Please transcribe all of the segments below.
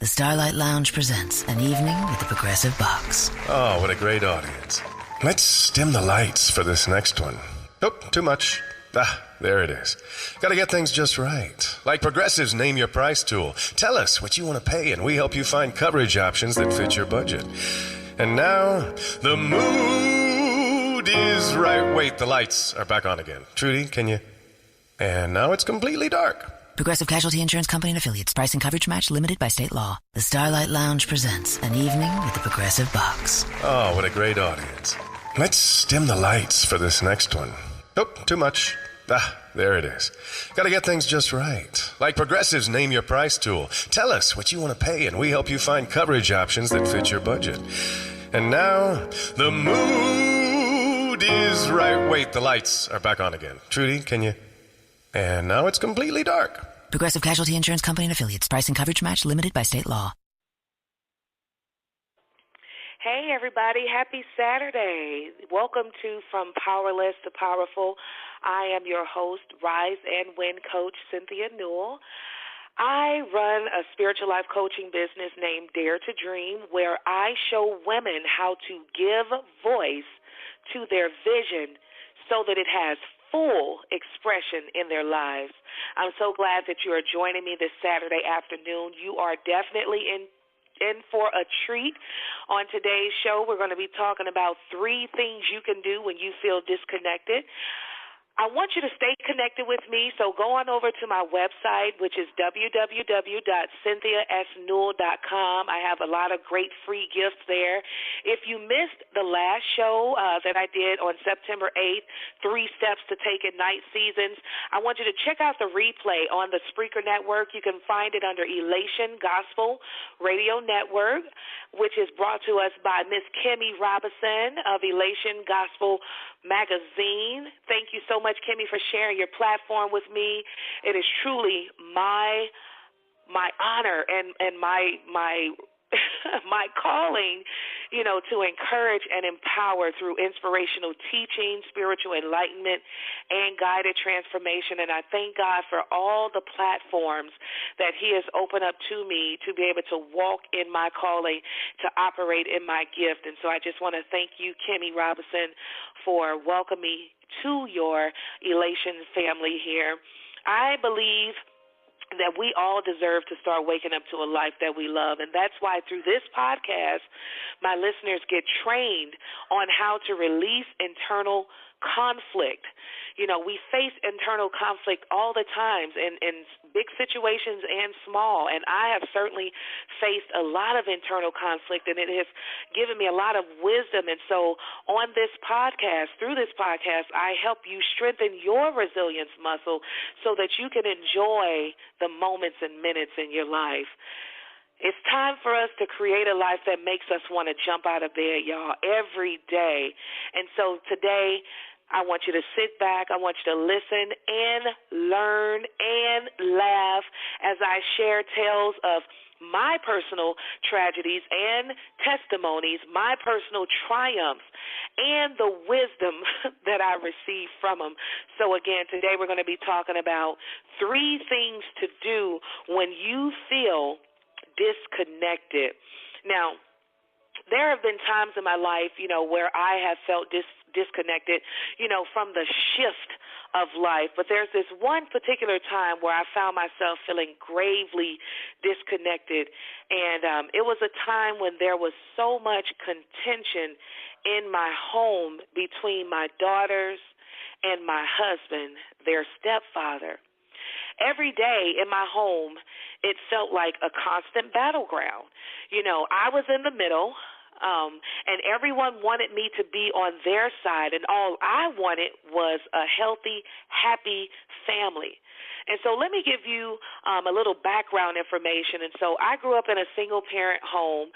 The Starlight Lounge presents An Evening with the Progressive Box. Oh, what a great audience. Let's dim the lights for this next one. Nope, too much. There it is. Gotta get things just right. Like Progressive's Name Your Price tool. Tell us what you want to pay and we help you find coverage options that fit your budget. And now, the mood is right. Wait, the lights are back on again. Trudy, can you? And now it's completely dark. Progressive Casualty Insurance Company and Affiliates. Price and coverage match limited by state law. The Starlight Lounge presents An Evening with the Progressive Box. Oh, what a great audience. Let's dim the lights for this next one. Nope, too much. There it is. Gotta get things just right. Like Progressive's Name Your Price tool. Tell us what you want to pay and we help you find coverage options that fit your budget. And now, the mood is right. Wait, the lights are back on again. Trudy, can you? And now it's completely dark. Progressive Casualty Insurance Company and Affiliates. Price and coverage match limited by state law. Hey, everybody. Happy Saturday. Welcome to From Powerless to Powerful. I am your host, Rise and Win coach, Cynthia Newell. I run a spiritual life coaching business named Dare to Dream, where I show women how to give voice to their vision so that it has full expression in their lives. I'm so glad that you are joining me this Saturday afternoon. You are definitely in for a treat. On today's show, we're going to be talking about 3 things you can do when you feel disconnected. I want you to stay connected with me, so go on over to my website, which is www.cynthiasnewell.com. I have a lot of great free gifts there. If you missed the last show that I did on September 8th, 3 Steps to Take in Night Seasons, I want you to check out the replay on the Spreaker Network. You can find it under Elation Gospel Radio Network, which is brought to us by Miss Kimmy Robinson of Elation Gospel Magazine. Thank you so much, Kimmy, for sharing your platform with me. It is truly my honor and my my calling, to encourage and empower through inspirational teaching, spiritual enlightenment, and guided transformation. And I thank God for all the platforms that He has opened up to me to be able to walk in my calling, to operate in my gift. And so I just want to thank you, Kimmy Robinson, for welcoming me to your Elation family here. I believe that we all deserve to start waking up to a life that we love. And that's why through this podcast, my listeners get trained on how to release internal conflict. We face internal conflict all the time in big situations and small. And I have certainly faced a lot of internal conflict, and it has given me a lot of wisdom. And so on this podcast, through this podcast, I help you strengthen your resilience muscle so that you can enjoy the moments and minutes in your life. It's time for us to create a life that makes us want to jump out of bed, y'all, every day. And so today, I want you to sit back. I want you to listen and learn and laugh as I share tales of my personal tragedies and testimonies, my personal triumphs, and the wisdom that I receive from them. So again, today we're going to be talking about 3 things to do when you feel disconnected. Now, there have been times in my life, where I have felt disconnected, from the shift of life. But there's this one particular time where I found myself feeling gravely disconnected. And it was a time when there was so much contention in my home between my daughters and my husband, their stepfather. Every day in my home, it felt like a constant battleground. I was in the middle, and everyone wanted me to be on their side, and all I wanted was a healthy, happy family. And so let me give you a little background information. And so I grew up in a single-parent home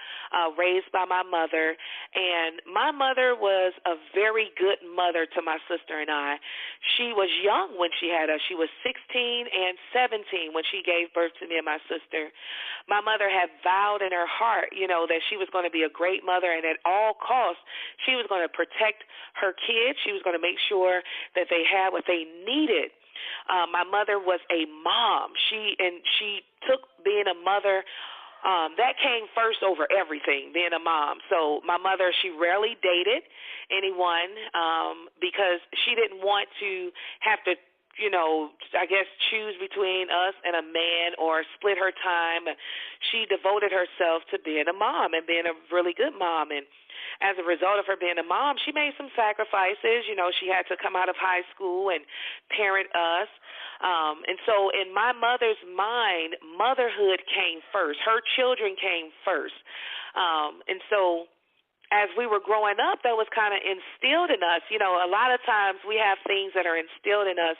raised by my mother, and my mother was a very good mother to my sister and I. She was young when she had us. She was 16 and 17 when she gave birth to me and my sister. My mother had vowed in her heart, that she was going to be a great mother, and at all costs, she was going to protect her kids. She was going to make sure that they had what they needed. My mother was a mom. She took being a mother that came first over everything, being a mom. So my mother, she rarely dated anyone because she didn't want to have to, I guess choose between us and a man or split her time. She devoted herself to being a mom and being a really good mom. And as a result of her being a mom, she made some sacrifices. She had to come out of high school and parent us. And so in my mother's mind, motherhood came first. Her children came first. And so as we were growing up, that was kind of instilled in us. A lot of times we have things that are instilled in us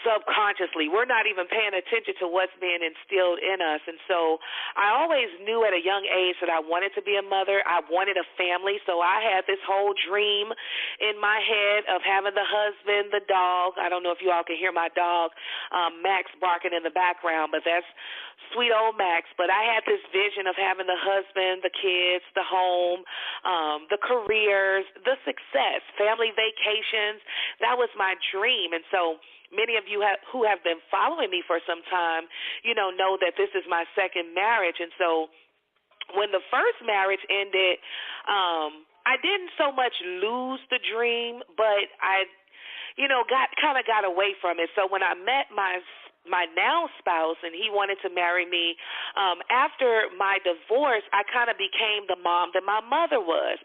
subconsciously. We're not even paying attention to what's being instilled in us. And so I always knew at a young age that I wanted to be a mother. I wanted a family. So I had this whole dream in my head of having the husband, the dog. I don't know if you all can hear my dog, Max, barking in the background, but that's sweet old Max. But I had this vision of having the husband, the kids, the home, the careers, the success, family vacations. That was my dream. And so many of you who have been following me for some time, know that this is my second marriage. And so when the first marriage ended, I didn't so much lose the dream, but I, got away from it. So when I met my now spouse and he wanted to marry me, after my divorce, I kind of became the mom that my mother was.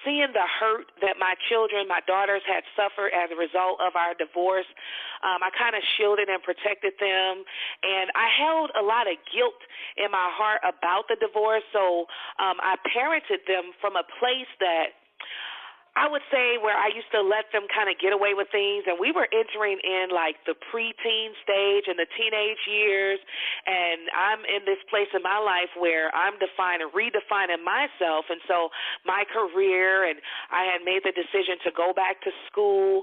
Seeing the hurt that my children, my daughters had suffered as a result of our divorce, I kind of shielded and protected them. And I held a lot of guilt in my heart about the divorce. So I parented them from a place that I would say where I used to let them kind of get away with things, and we were entering in like the preteen stage and the teenage years, and I'm in this place in my life where I'm redefining myself, and so my career, and I had made the decision to go back to school,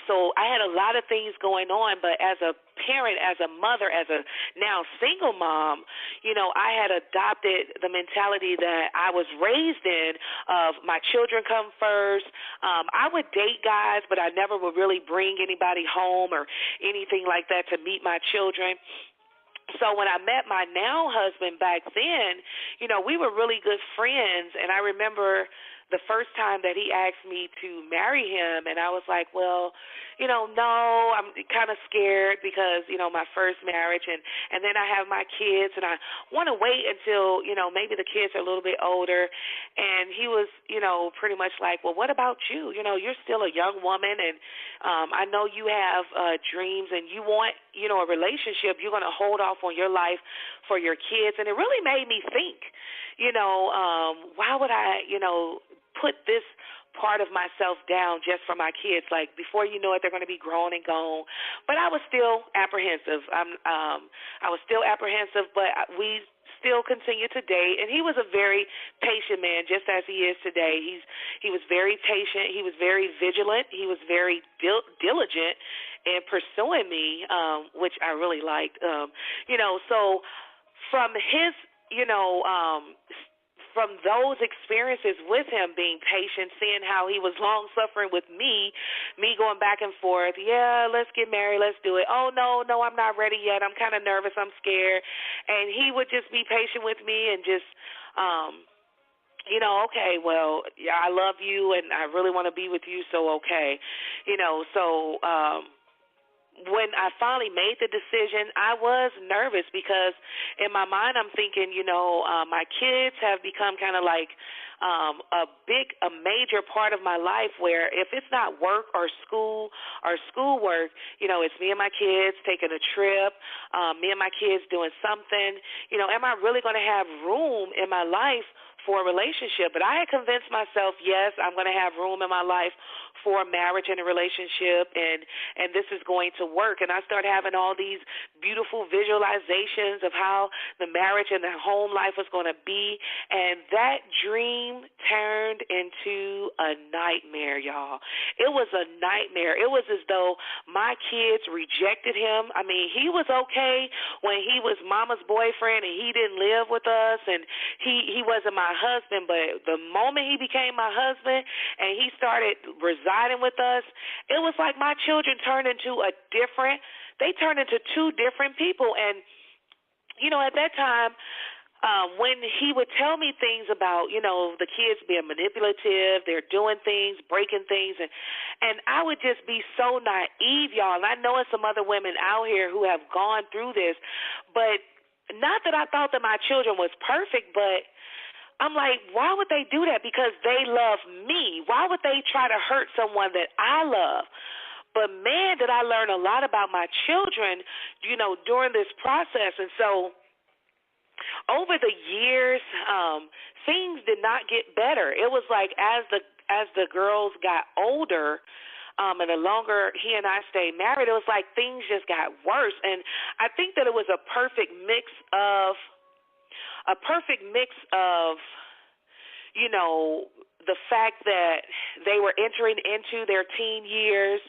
so I had a lot of things going on, but as a parent, as a mother, as a now single mom, I had adopted the mentality that I was raised in of my children come first. I would date guys, but I never would really bring anybody home or anything like that to meet my children. So when I met my now husband back then, we were really good friends, and I remember the first time that he asked me to marry him, and I was like, well, no, I'm kind of scared because, my first marriage, and then I have my kids, and I want to wait until, maybe the kids are a little bit older. And he was, pretty much like, well, what about you? You're still a young woman, and I know you have dreams, and you want, a relationship. You're going to hold off on your life for your kids. And it really made me think, why would I, put this part of myself down just for my kids? Like, before you know it, they're going to be grown and gone. But I was still apprehensive. I was still apprehensive, but we still continue to date. And he was a very patient man, just as he is today. He was very patient. He was very vigilant. He was very diligent in pursuing me, which I really liked. So from his, from those experiences with him, being patient, seeing how he was long-suffering with me going back and forth, yeah, let's get married, let's do it. Oh, no, I'm not ready yet. I'm kind of nervous. I'm scared. And he would just be patient with me and just, okay, well, yeah, I love you and I really want to be with you, so okay. When I finally made the decision, I was nervous because in my mind I'm thinking, my kids have become kind of like a major part of my life where if it's not work or school or schoolwork, it's me and my kids taking a trip, me and my kids doing something. Am I really going to have room in my life for a relationship? But I had convinced myself, yes, I'm going to have room in my life for a marriage and a relationship, and this is going to work. And I started having all these beautiful visualizations of how the marriage and the home life was going to be, and that dream turned into a nightmare, y'all. It was a nightmare. It was as though my kids rejected him. I mean, he was okay when he was mama's boyfriend and he didn't live with us, and he wasn't my husband, but the moment he became my husband and he started residing with us, it was like my children turned into two different people. And at that time, when he would tell me things about, the kids being manipulative, they're doing things, breaking things, and I would just be so naive, y'all. And I know there's some other women out here who have gone through this, but not that I thought that my children was perfect, but I'm like, why would they do that? Because they love me. Why would they try to hurt someone that I love? But, man, did I learn a lot about my children, during this process. And so over the years, things did not get better. It was like as the girls got older, and the longer he and I stayed married, it was like things just got worse. And I think that it was a perfect mix of the fact that they were entering into their teen years,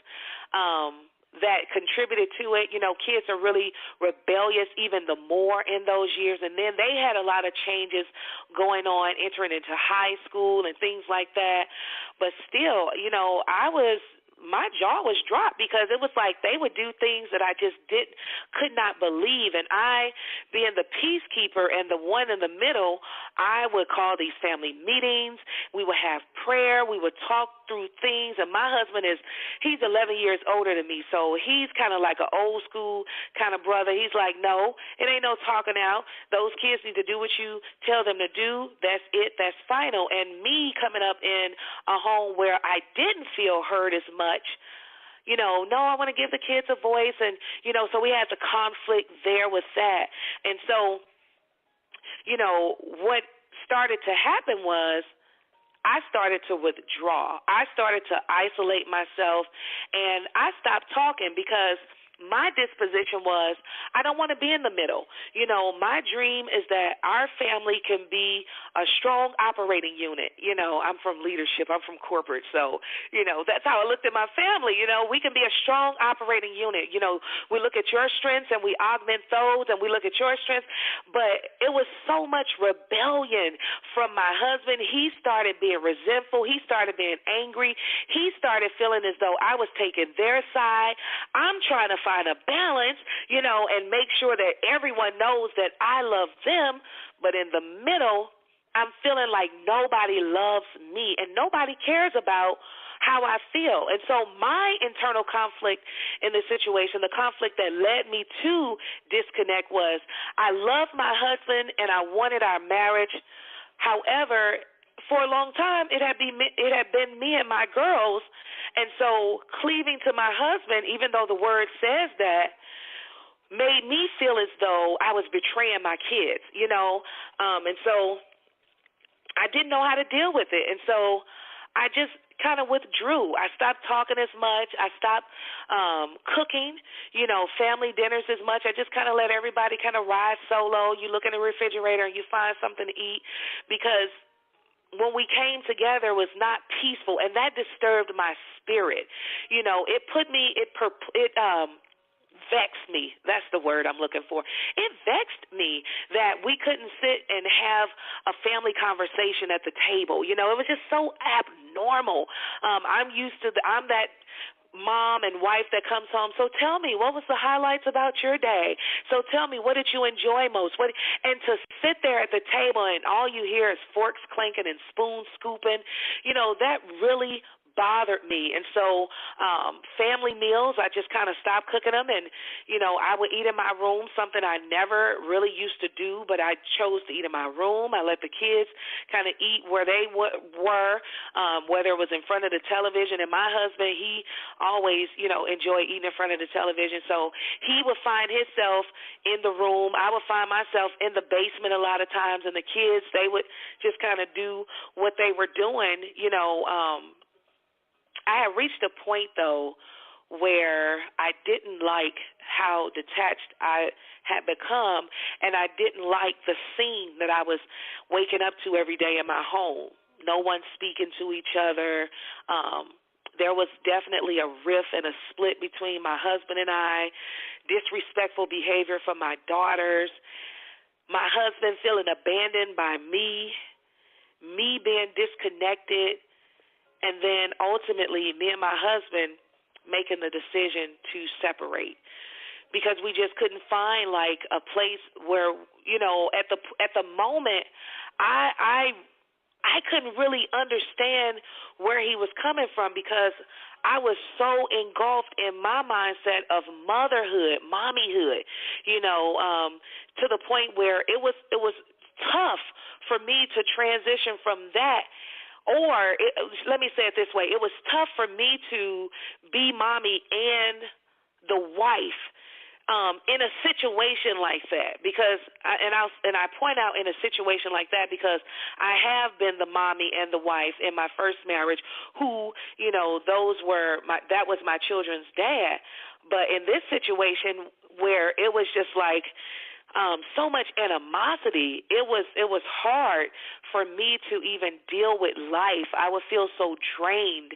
that contributed to it. Kids are really rebellious even the more in those years. And then they had a lot of changes going on, entering into high school and things like that. But still, my jaw was dropped because it was like they would do things that I just could not believe. And I, being the peacekeeper and the one in the middle, I would call these family meetings. We would have prayer. We would talk through things. And my husband he's 11 years older than me, so he's kind of like an old school kind of brother. He's like, no, it ain't no talking out. Those kids need to do what you tell them to do. That's it. That's final. And me coming up in a home where I didn't feel heard as much, no, I want to give the kids a voice. And, so we had the conflict there with that. And so, what started to happen was I started to withdraw. I started to isolate myself, and I stopped talking because my disposition was I don't want to be in the middle. My dream is that our family can be a strong operating unit. I'm from leadership. I'm from corporate. So, that's how I looked at my family. We can be a strong operating unit. We look at your strengths and we augment those, and we look at your strengths. But it was so much rebellion from my husband. He started being resentful. He started being angry. He started feeling as though I was taking their side. I'm trying to find a balance, and make sure that everyone knows that I love them. But in the middle, I'm feeling like nobody loves me and nobody cares about how I feel. And so my internal conflict in the situation, the conflict that led me to disconnect, was I loved my husband and I wanted our marriage. However, for a long time, it had been me and my girls. And so cleaving to my husband, even though the word says that, made me feel as though I was betraying my kids, and so I didn't know how to deal with it. And so I just kind of withdrew. I stopped talking as much. I stopped cooking, family dinners as much. I just kind of let everybody kind of ride solo. You look in the refrigerator and you find something to eat, because when we came together was not peaceful, and that disturbed my spirit. It vexed me. That's the word I'm looking for. It vexed me that we couldn't sit and have a family conversation at the table. It was just so abnormal. I'm that mom and wife that comes home. So tell me, what was the highlights about your day? So tell me, what did you enjoy most? And to sit there at the table and all you hear is forks clanking and spoons scooping, that really bothered me. And so family meals, I just kind of stopped cooking them, and I would eat in my room, something I never really used to do, but I chose to eat in my room. I let the kids kind of eat where they were, whether it was in front of the television. And my husband, he always enjoyed eating in front of the television, so he would find himself in the room. I would find myself in the basement a lot of times, and the kids, they would just kind of do what they were doing. I had reached a point, though, where I didn't like how detached I had become, and I didn't like the scene that I was waking up to every day in my home. No one speaking to each other. There was definitely a rift and a split between my husband and I, disrespectful behavior from my daughters, my husband feeling abandoned by me being disconnected, and then ultimately me and my husband making the decision to separate. because we just couldn't find like a place where, you know, at the moment, I couldn't really understand where he was coming from, because I was so engulfed in my mindset of motherhood, mommyhood, you know, to the point where it was tough for me to transition from that. Or let me say it this way: it was tough for me to be mommy and the wife in a situation like that, because I point out in a situation like that because I have been the mommy and the wife in my first marriage, who, you know, that was my children's dad. But in this situation where it was just like so much animosity, it was hard for me to even deal with life. I would feel so drained.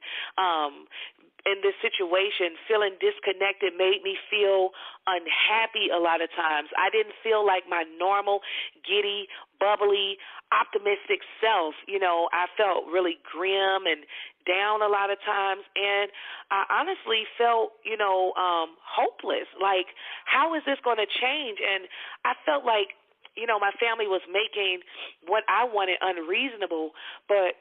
In this situation, feeling disconnected made me feel unhappy a lot of times. I didn't feel like my normal, giddy, bubbly, optimistic self. You know, I felt really grim and down a lot of times, and I honestly felt, you know, hopeless. Like, how is this going to change? And I felt like, you know, my family was making what I wanted unreasonable, but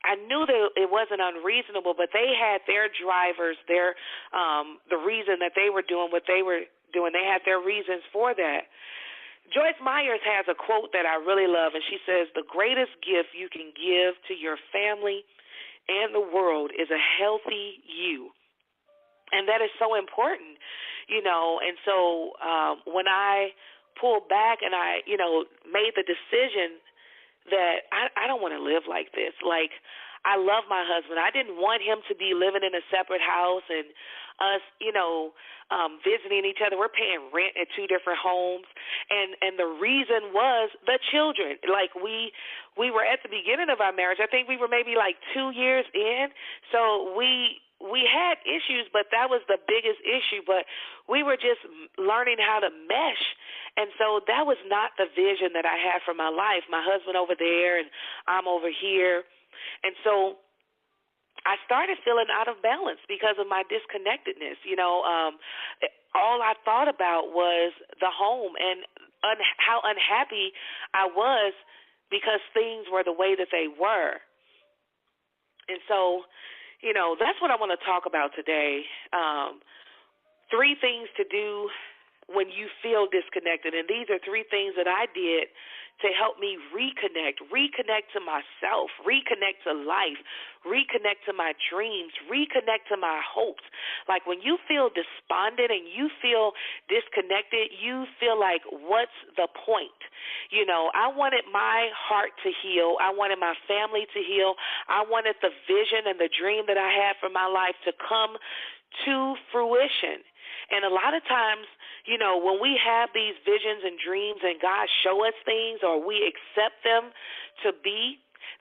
I knew that it wasn't unreasonable, but they had their drivers, the reason that they were doing what they were doing. They had their reasons for that. Joyce Myers has a quote that I really love, and she says, "The greatest gift you can give to your family and the world is a healthy you." And that is so important, you know. And so when I pulled back and I, you know, made the decision that I don't want to live like this. Like, I love my husband. I didn't want him to be living in a separate house and us, you know, visiting each other. We're paying rent at two different homes. And the reason was the children. Like, we were at the beginning of our marriage. I think we were maybe like 2 years in. So we had issues, but that was the biggest issue. But we were just learning how to mesh. And so that was not the vision that I had for my life. My husband over there and I'm over here. And so I started feeling out of balance because of my disconnectedness. You know, all I thought about was the home and how unhappy I was because things were the way that they were. And so, you know, that's what I want to talk about today. 3 things to do when you feel disconnected. And these are 3 things that I did to help me reconnect to myself, reconnect to life, reconnect to my dreams, reconnect to my hopes. Like, when you feel despondent and you feel disconnected, you feel like, what's the point? You know, I wanted my heart to heal. I wanted my family to heal. I wanted the vision and the dream that I had for my life to come to fruition. And a lot of times, you know, when we have these visions and dreams and God show us things or we accept them to be,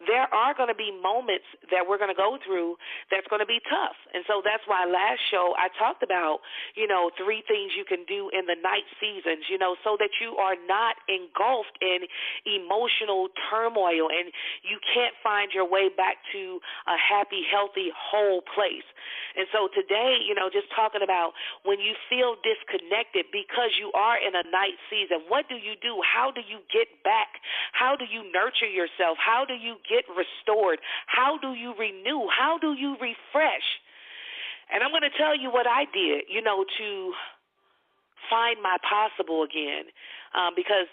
there are going to be moments that we're going to go through that's going to be tough. And so that's why last show I talked about, you know, 3 things you can do in the night seasons, you know, so that you are not engulfed in emotional turmoil and you can't find your way back to a happy, healthy, whole place. And so today, you know, just talking about when you feel disconnected because you are in a night season, what do you do? How do you get back? How do you nurture yourself? How do you get restored? How do you renew? How do you refresh? And I'm going to tell you what I did, you know, to find my possible again, because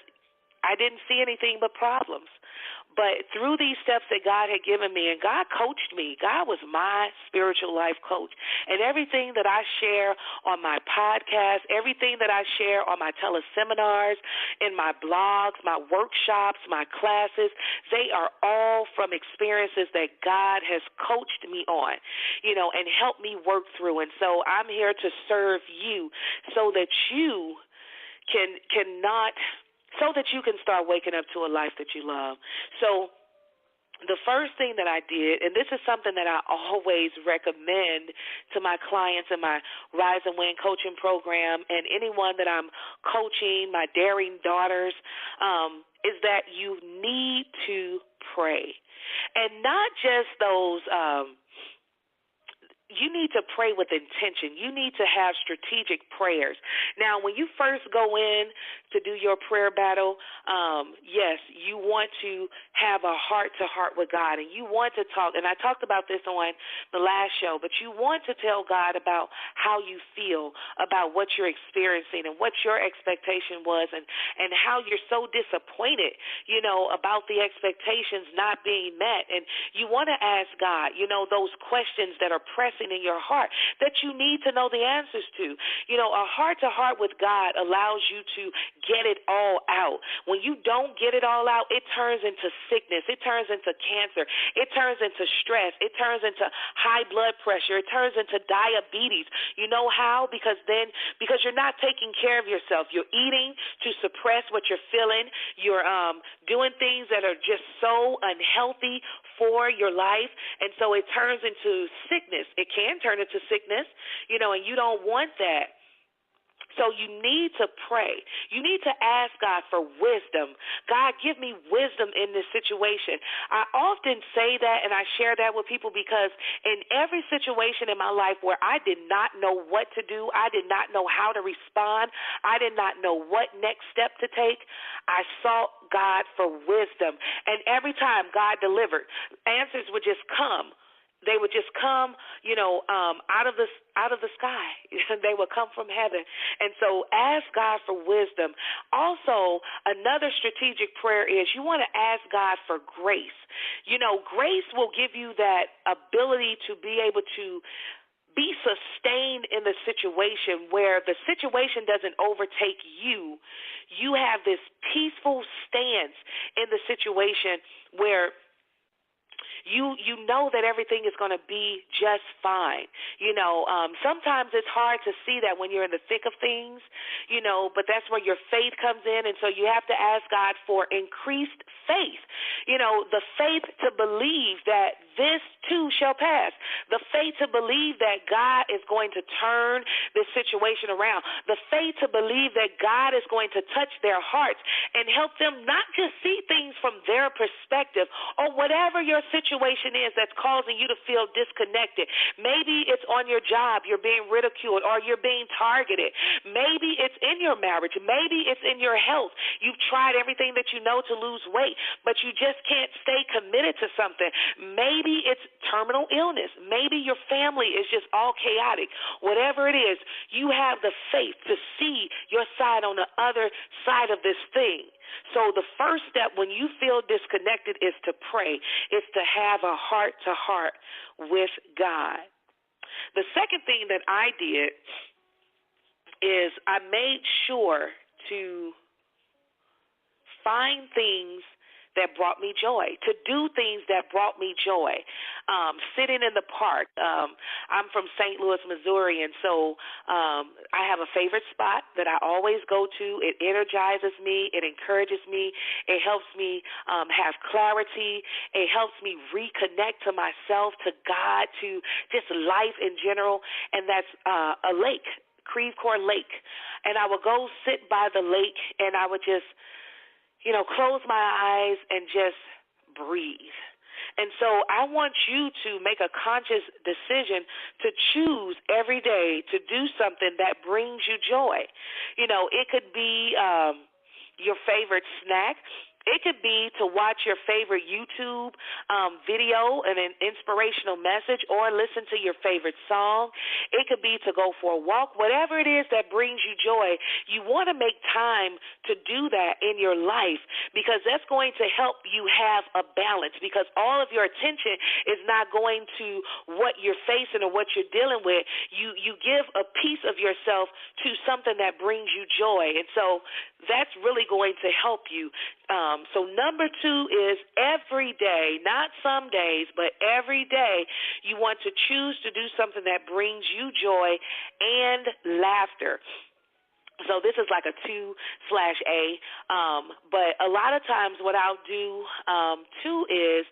I didn't see anything but problems. But through these steps that God had given me, and God coached me, God was my spiritual life coach. And everything that I share on my podcast, everything that I share on my teleseminars, in my blogs, my workshops, my classes, they are all from experiences that God has coached me on, you know, and helped me work through. And so I'm here to serve you so that you so that you can start waking up to a life that you love. So the first thing that I did, and this is something that I always recommend to my clients in my Rise and Win coaching program and anyone that I'm coaching, my daring daughters, is that you need to pray. And not just those you need to pray with intention. You need to have strategic prayers. Now, when you first go in to do your prayer battle, yes, you want to have a heart-to-heart with God, and you want to talk, and I talked about this on the last show, but you want to tell God about how you feel, about what you're experiencing and what your expectation was, and how you're so disappointed, about the expectations not being met. And you want to ask God, those questions that are pressing in your heart that you need to know the answers to. A heart-to-heart with God allows you to get it all out. When you don't get it all out, it turns into sickness. It turns into cancer. It turns into stress. It turns into high blood pressure. It turns into diabetes. You know how? Because you're not taking care of yourself. You're eating to suppress what you're feeling. You're doing things that are just so unhealthy for your life, and so it turns into sickness. It can turn into sickness, and you don't want that. So you need to pray. You need to ask God for wisdom. God, give me wisdom in this situation. I often say that and I share that with people because in every situation in my life where I did not know what to do, I did not know how to respond, I did not know what next step to take, I sought God for wisdom. And every time God delivered, answers would just come. They would just come, out of the sky. They would come from heaven. And so ask God for wisdom. Also, another strategic prayer is you want to ask God for grace. Grace will give you that ability to be able to be sustained in the situation where the situation doesn't overtake you. You have this peaceful stance in the situation where you know that everything is going to be just fine. Sometimes it's hard to see that when you're in the thick of things, but that's where your faith comes in, and so you have to ask God for increased faith. The faith to believe that this too shall pass. The faith to believe that God is going to turn this situation around. The faith to believe that God is going to touch their hearts and help them not just see things from their perspective or whatever your situation is that's causing you to feel disconnected. Maybe it's on your job, you're being ridiculed or you're being targeted. Maybe it's in your marriage. Maybe it's in your health. You've tried everything that you know to lose weight, but you just can't stay committed to something. Maybe it's terminal illness. Maybe your family is just all chaotic. Whatever it is, you have the faith to see your side on the other side of this thing. So the first step when you feel disconnected is to pray, is to have a heart-to-heart with God. The second thing that I did is I made sure to find things that brought me joy, to do things that brought me joy. Sitting in the park. I'm from St. Louis, Missouri, and so I have a favorite spot that I always go to. It energizes me. It encourages me. It helps me have clarity. It helps me reconnect to myself, to God, to just life in general, and that's a lake, Creve Coeur Lake. And I would go sit by the lake, and I would just close my eyes and just breathe. And so I want you to make a conscious decision to choose every day to do something that brings you joy. It could be your favorite snack. It could be to watch your favorite YouTube video and an inspirational message or listen to your favorite song. It could be to go for a walk. Whatever it is that brings you joy, you want to make time to do that in your life because that's going to help you have a balance because all of your attention is not going to what you're facing or what you're dealing with. You give a piece of yourself to something that brings you joy. And so that's really going to help you. So number 2 is every day, not some days, but every day you want to choose to do something that brings you joy and laughter. So this is like a 2/A, but a lot of times what I'll do too is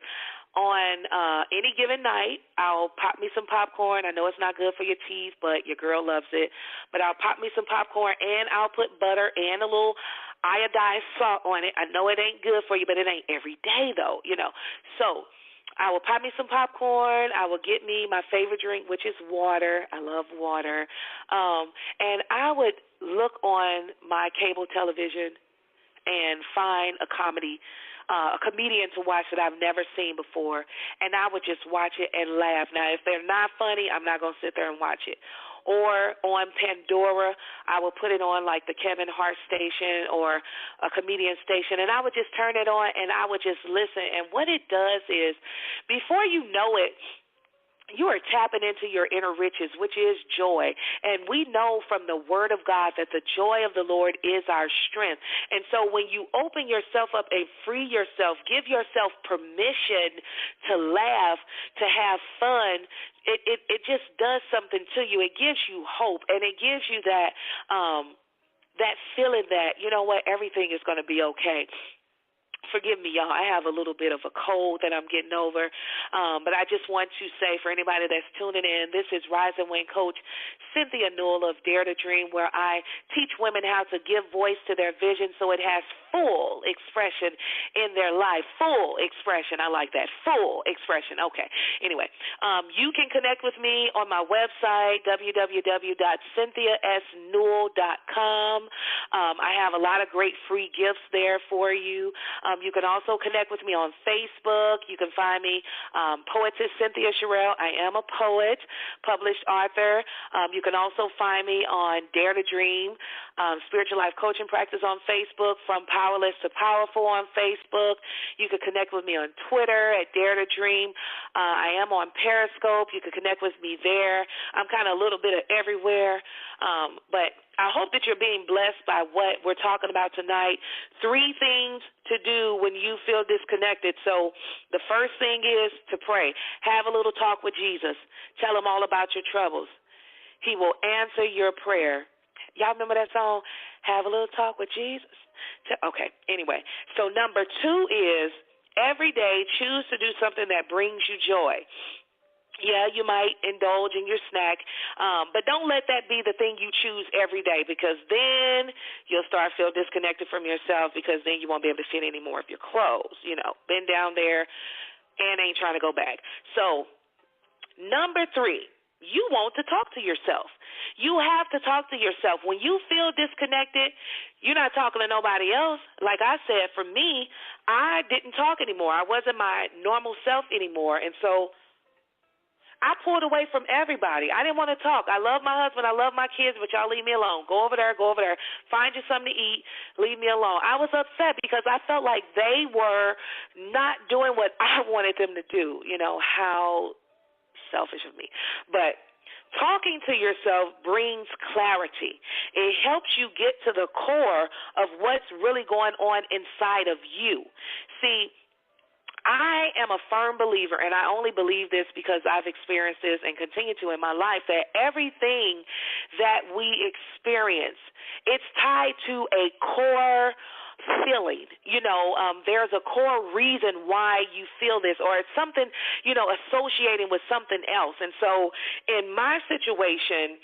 on any given night, I'll pop me some popcorn. I know it's not good for your teeth, but your girl loves it. But I'll pop me some popcorn, and I'll put butter and a little iodized salt on it. I know it ain't good for you, but it ain't every day, though, So I will pop me some popcorn. I will get me my favorite drink, which is water. I love water. And I would look on my cable television and find a comedian to watch that I've never seen before, and I would just watch it and laugh. Now, if they're not funny, I'm not going to sit there and watch it. Or on Pandora, I would put it on like the Kevin Hart station or a comedian station, and I would just turn it on and I would just listen. And what it does is, before you know it, you are tapping into your inner riches, which is joy. And we know from the Word of God that the joy of the Lord is our strength. And so when you open yourself up and free yourself, give yourself permission to laugh, to have fun, it just does something to you. It gives you hope, and it gives you that feeling that, you know what, everything is going to be okay. Forgive me, y'all. I have a little bit of a cold that I'm getting over. But I just want to say, for anybody that's tuning in, this is Rise and Win Coach Cynthia Newell of Dare to Dream, where I teach women how to give voice to their vision so it has full expression in their life. Full expression. I like that. Full expression. Okay. Anyway, you can connect with me on my website, www.cynthiasnewell.com. I have a lot of great free gifts there for you. You can also connect with me on Facebook. You can find me, Poetess Cynthia Sherrill. I am a poet, published author. You can also find me on Dare to Dream, Spiritual Life Coaching Practice on Facebook, From Powerless to Powerful on Facebook. You can connect with me on Twitter at Dare to Dream. I am on Periscope. You can connect with me there. I'm kind of a little bit of everywhere, but I hope that you're being blessed by what we're talking about tonight. 3 things to do when you feel disconnected. So the first thing is to pray. Have a little talk with Jesus. Tell him all about your troubles. He will answer your prayer. Y'all remember that song, Have a Little Talk with Jesus? Okay, anyway. So number 2 is every day choose to do something that brings you joy. Yeah, you might indulge in your snack, but don't let that be the thing you choose every day, because then you'll start to feel disconnected from yourself, because then you won't be able to fit any more of your clothes. You know, been down there and ain't trying to go back. So number 3, you want to talk to yourself. You have to talk to yourself. When you feel disconnected, you're not talking to nobody else. Like I said, for me, I didn't talk anymore. I wasn't my normal self anymore, and so I pulled away from everybody. I didn't want to talk. I love my husband. I love my kids, but y'all leave me alone. Go over there. Find you something to eat. Leave me alone. I was upset because I felt like they were not doing what I wanted them to do. You know, how selfish of me. But talking to yourself brings clarity. It helps you get to the core of what's really going on inside of you. See, I am a firm believer, and I only believe this because I've experienced this and continue to in my life, that everything that we experience, it's tied to a core feeling. You know, there's a core reason why you feel this, or it's something, you know, associating with something else. And so in my situation,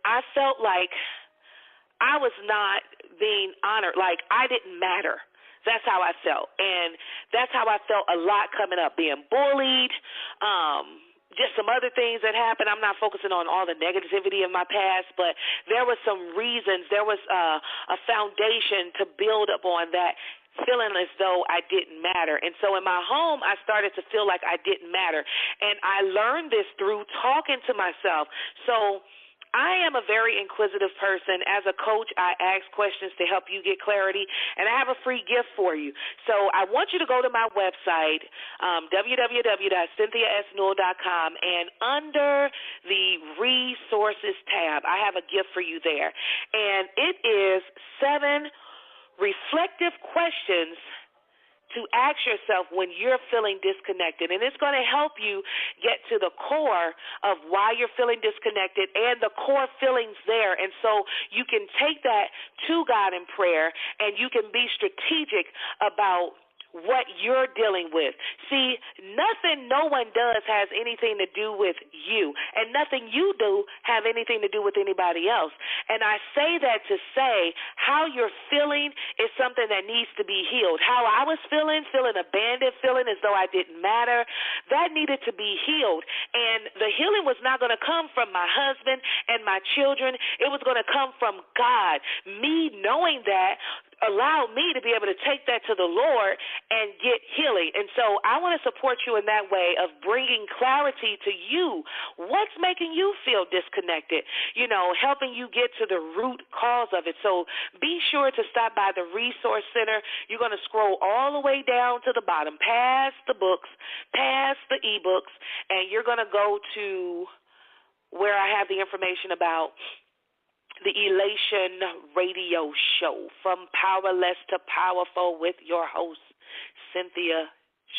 I felt like I was not being honored, like I didn't matter. That's how I felt, and that's how I felt a lot coming up, being bullied, just some other things that happened. I'm not focusing on all the negativity of my past, but there was some reasons. There was a foundation to build up on that, feeling as though I didn't matter. And so in my home, I started to feel like I didn't matter, and I learned this through talking to myself. So I am a very inquisitive person. As a coach, I ask questions to help you get clarity, and I have a free gift for you. So I want you to go to my website, www.cynthiasnewell.com, and under the resources tab, I have a gift for you there. And it is 7 reflective questions to ask yourself when you're feeling disconnected. And it's going to help you get to the core of why you're feeling disconnected and the core feelings there. And so you can take that to God in prayer, and you can be strategic about what you're dealing with. See, nothing no one does has anything to do with you, and nothing you do have anything to do with anybody else. And I say that to say how you're feeling is something that needs to be healed. How I was feeling abandoned, feeling as though I didn't matter, that needed to be healed. And the healing was not going to come from my husband and my children. It was going to come from God. Me knowing that allowed me to be able to take that to the Lord and get healing. And so I want to support you in that way of bringing clarity to you. What's making you feel disconnected? You know, helping you get to the root cause of it. So be sure to stop by the Resource Center. You're going to scroll all the way down to the bottom, past the books, past the ebooks, and you're going to go to where I have the information about the Elation Radio Show, From Powerless to Powerful, with your host, Cynthia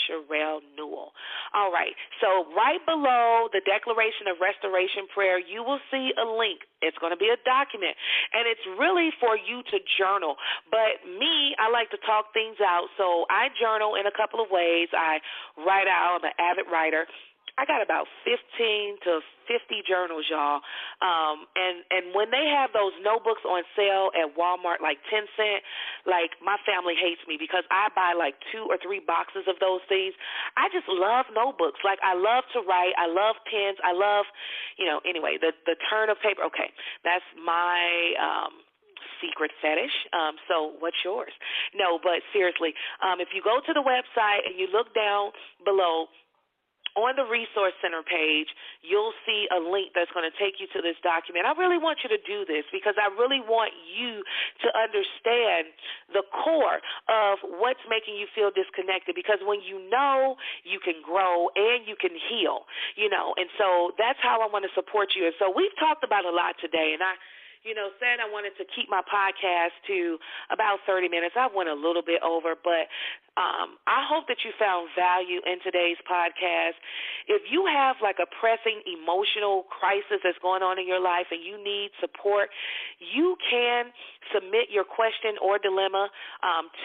Sherelle Newell. All right, so right below the Declaration of Restoration Prayer, you will see a link. It's going to be a document, and it's really for you to journal. But me, I like to talk things out, so I journal in a couple of ways. I write out. I'm an avid writer. I got about 15 to 50 journals, y'all. And when they have those notebooks on sale at Walmart, like 10 cents, like my family hates me because I buy like 2 or 3 boxes of those things. I just love notebooks. Like I love to write. I love pens. I love, anyway, the turn of paper. Okay, that's my secret fetish. So what's yours? No, but seriously, if you go to the website and you look down below, on the Resource Center page, you'll see a link that's going to take you to this document. I really want you to do this because I really want you to understand the core of what's making you feel disconnected, because when you know, you can grow and you can heal, and so that's how I want to support you. And so we've talked about a lot today, and I said I wanted to keep my podcast to about 30 minutes. I went a little bit over, but I hope that you found value in today's podcast. If you have like a pressing emotional crisis that's going on in your life and you need support, you can submit your question or dilemma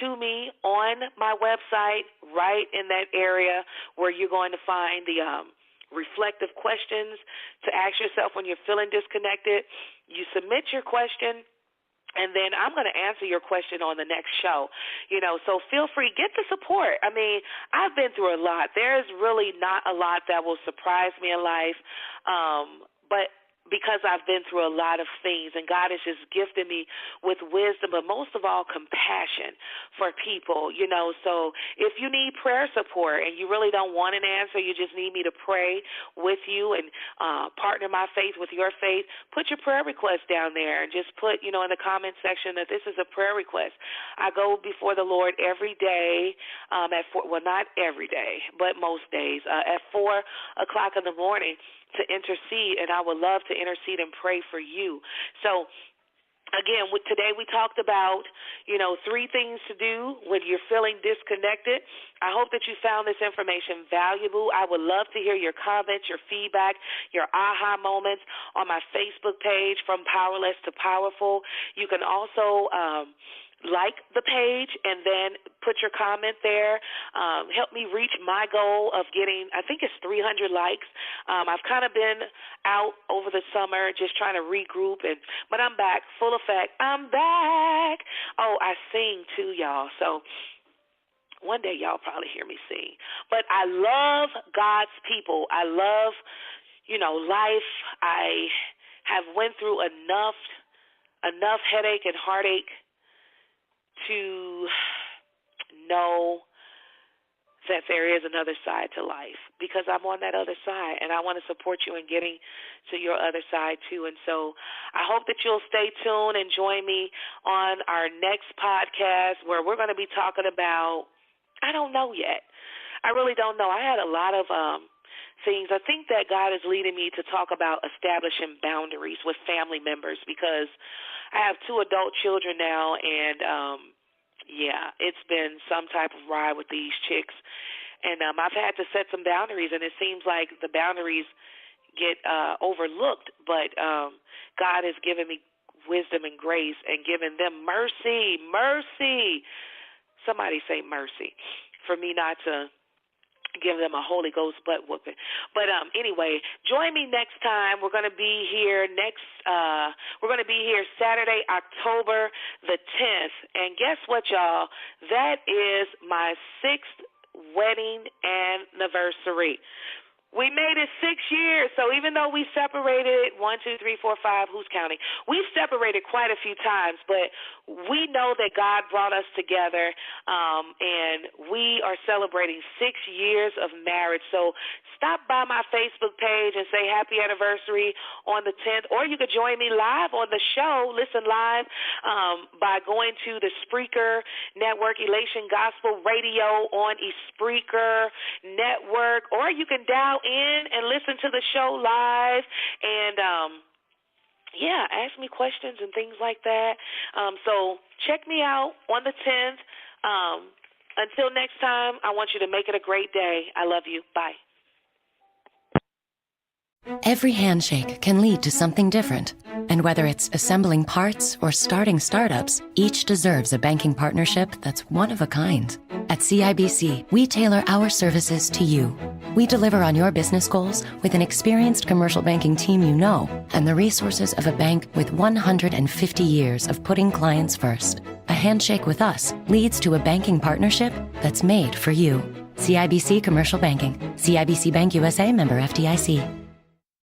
to me on my website, right in that area where you're going to find the reflective questions to ask yourself when you're feeling disconnected. You submit your question, and then I'm going to answer your question on the next show. So feel free, get the support. I mean, I've been through a lot. There's really not a lot that will surprise me in life, but because I've been through a lot of things, and God has just gifted me with wisdom, but most of all, compassion for people, So if you need prayer support and you really don't want an answer, you just need me to pray with you and partner my faith with your faith, put your prayer request down there and just put, in the comment section that this is a prayer request. I go before the Lord every day at 4, well, not every day, but most days, at 4 o'clock in the morning to intercede, and I would love to intercede and pray for you. So, again, today we talked about, 3 things to do when you're feeling disconnected. I hope that you found this information valuable. I would love to hear your comments, your feedback, your aha moments on my Facebook page, From Powerless to Powerful. You can also like the page and then put your comment there. Help me reach my goal of getting, I think it's 300 likes. I've kind of been out over the summer just trying to regroup, but I'm back, full effect. I'm back. Oh, I sing too, y'all. So one day y'all probably hear me sing. But I love God's people. I love, life. I have went through enough headache and heartache to know that there is another side to life, because I'm on that other side, and I want to support you in getting to your other side too. And so I hope that you'll stay tuned and join me on our next podcast, where we're going to be talking about, I don't know yet. I really don't know. I had a lot of things. I think that God is leading me to talk about establishing boundaries with family members, because I have 2 adult children now, and it's been some type of ride with these chicks. And I've had to set some boundaries, and it seems like the boundaries get overlooked. But God has given me wisdom and grace and given them mercy. Somebody say mercy, for me not to give them a Holy Ghost butt whooping. But anyway, join me next time. We're going to be here Saturday, October the 10th. And guess what, y'all? That is my 6th wedding anniversary. We made it 6 years, so even though we separated 1, 2, 3, 4, 5, who's counting? We've separated quite a few times, but we know that God brought us together, and we are celebrating 6 years of marriage. So stop by my Facebook page and say happy anniversary on the 10th, or you could join me live on the show, listen live, by going to the Spreaker Network, Elation Gospel Radio on Spreaker Network, or you can dial in and listen to the show live and ask me questions and things like that. So check me out on the 10th. Until next time, I want you to make it a great day. I love you. Bye. Every handshake can lead to something different. And whether it's assembling parts or starting startups, each deserves a banking partnership that's one of a kind. At CIBC, we tailor our services to you. We deliver on your business goals with an experienced commercial banking team you know and the resources of a bank with 150 years of putting clients first. A handshake with us leads to a banking partnership that's made for you. CIBC Commercial Banking. CIBC Bank USA, member FDIC.